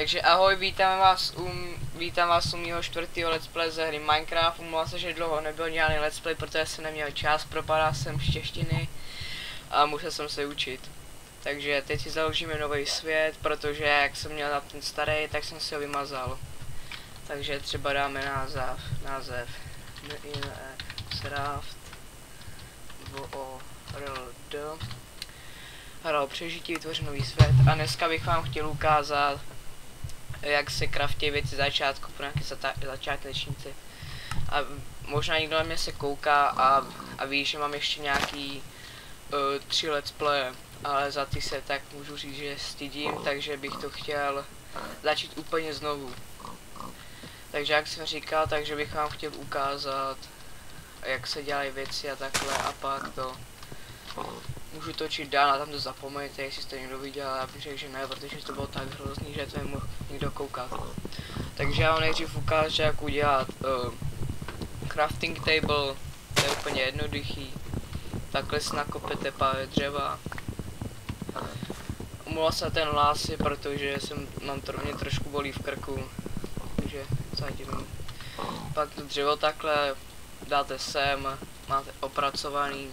Takže ahoj, vítám vás u mýho čtvrtého let's play ze hry Minecraft. Umlouvám se, že dlouho nebyl žádný let's play, protože jsem neměl čas, propadal jsem z češtiny a musel jsem se učit. Takže teď si založíme nový svět, protože jak jsem měl na ten starý, tak jsem si ho vymazal. Takže třeba dáme název Minecraft World. Hra o přežití, vytvořit nový svět. A dneska bych vám chtěl ukázat, jak se kraftí věci začátku pro nějaké začátečníci. A možná někdo na mě se kouká a ví, že mám ještě nějaký 3 let's play, ale za ty se tak můžu říct, že stydím, takže bych to chtěl začít úplně znovu. Takže jak jsem říkal, takže bych vám chtěl ukázat, jak se dělají věci a takhle, a pak to můžu točit dál a tam to zapomeňte, jestli jste někdo viděl, ale já bych řekl, že ne, protože to bylo tak hrozný, že to nemohl někdo koukat. Takže já vám nejdřív ukážu, jak udělat crafting table, to je úplně jednoduchý. Takhle si nakopete pár dřeva. Omlouvám se ten hlasy, protože mě trošku bolí v krku, takže zadím. Pak to dřevo takhle dáte sem, máte opracovaný.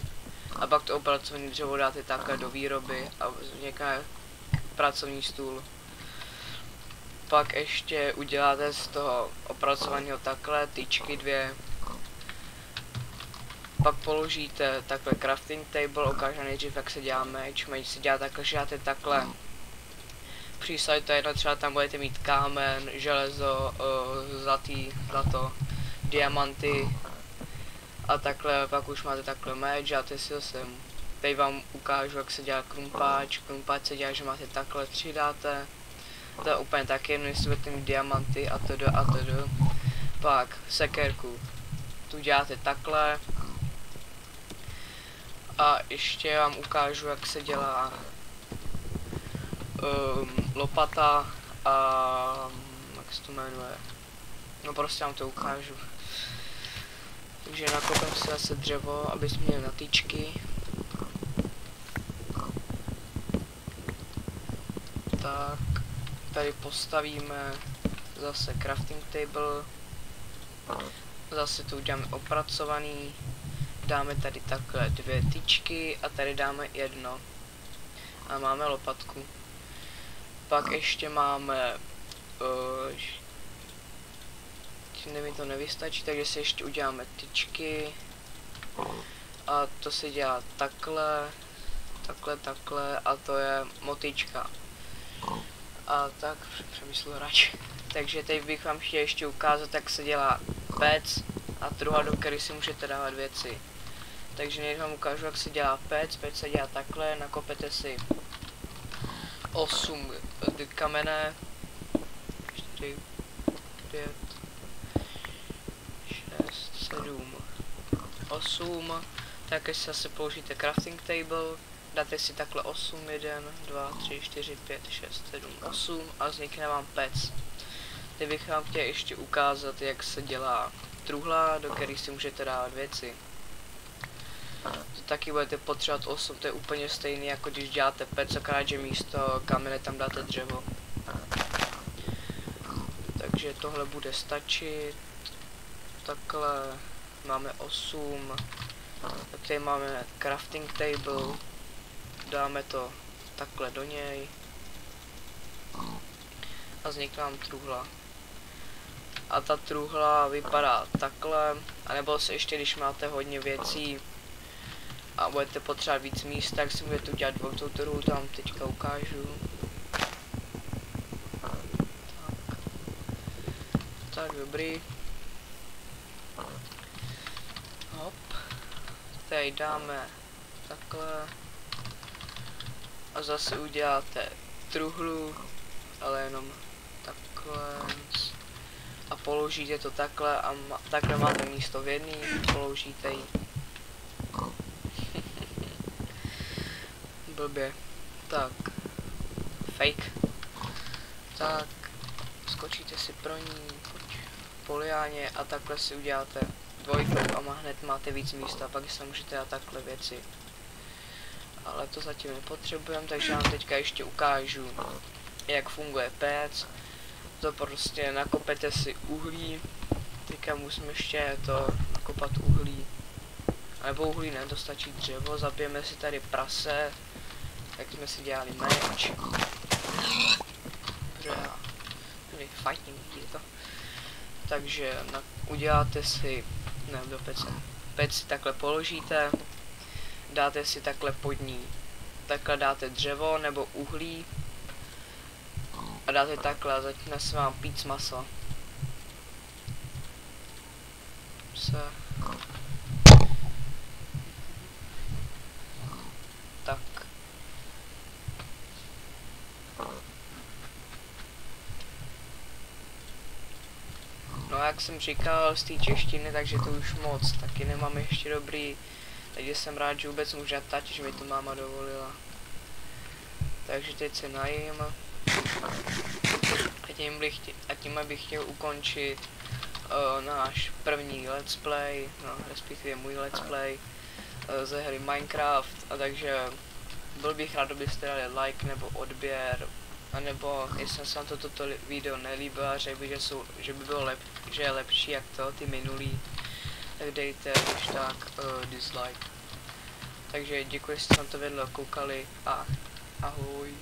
A pak to opracované dřevo dáte takhle do výroby a vzniká pracovní stůl. Pak ještě uděláte z toho opracovaného takhle tyčky 2. Pak položíte takhle crafting table, ukážu nejdřív, jak se dělá meč. Meč se dělá takhle, že dáte takhle přísad, to jedno, třeba tam budete mít kámen, železo, zlato, diamanty. A takhle, pak už máte takhle meč, dáte si ho sem. Teď vám ukážu, jak se dělá krumpáč. Krumpáč se dělá, že máte takhle 3 dáte. To je úplně taky jedno, jestli budete mít diamanty a td. Pak sekerku. Tu děláte takhle. A ještě vám ukážu, jak se dělá lopata a jak se to jmenuje. No prostě vám to ukážu. Takže nakopím si zase dřevo, aby jsme měli na tyčky. Tak, tady postavíme zase crafting table. Zase tu uděláme opracovaný. Dáme tady takhle 2 tyčky a tady dáme 1. A máme lopatku. Pak ještě máme mi to nevystačí, takže si ještě uděláme tyčky a to se dělá takhle a to je motička a tak přemyslu hráč. Takže teď bych vám chtěl ještě ukázat, jak se dělá pec a truhla, do které si můžete dávat věci. Takže než vám ukážu, jak se dělá pec se dělá takhle, nakopete si 8 kamene, 4, 5, 7, 8, tak si zase položíte crafting table, dáte si takhle 8, 1, 2, 3, 4, 5, 6, 7, 8 a vznikne vám pec. Teď bych vám chtěl ještě ukázat, jak se dělá truhla, do kterých si můžete dávat věci. To taky budete potřebovat 8, to je úplně stejný, jako když děláte pec, akorát že místo kamene tam dáte dřevo. Takže tohle bude stačit. Takhle máme 8, tak tady máme crafting table, dáme to takhle do něj a vznikne nám truhla. A ta truhla vypadá takhle, anebo se ještě, když máte hodně věcí a budete potřebovat víc místa, tak si můžete udělat dvoutou truhlu, to vám teďka ukážu. Tak dobrý. Hop. Tady dáme takhle. A zase uděláte truhlu, ale jenom takhle. A položíte to takhle a takhle máte místo v jedný, položíte ji. Blbě. Tak. Fake. Tak. Skočíte si pro ní, po liáně a takhle si uděláte dvojku a hned máte víc místa, pak se můžete dát takhle věci. Ale to zatím nepotřebujeme, takže vám teďka ještě ukážu, jak funguje pec. to prostě nakopete si uhlí, teďka musíme ještě to nakopat uhlí, nebo uhlí ne, to stačí dřevo, zabijeme si tady prase, jak jsme si dělali meč, fighting, vidíte to, takže uděláte si, ne do pece, pec si takhle položíte, dáte si takhle pod ní, takhle dáte dřevo nebo uhlí a dáte takhle a začne se vám pít maso. Tak. No jak jsem říkal z té češtiny, takže to už moc taky nemám ještě dobrý, takže jsem rád, že vůbec můžu natáčet, že mi to máma dovolila. Takže teď se najím a tím bych chtěl ukončit náš první let's play, no respektive můj let's play ze hry Minecraft, a takže byl bych rád, kdybyste dali like nebo odběr, anebo jestli se vám toto video nelíbilo a řekl bych, že by bylo že je lepší jak ty minulý, tak dejte když tak dislike. Takže děkuji, že jste na to video koukali a ahoj.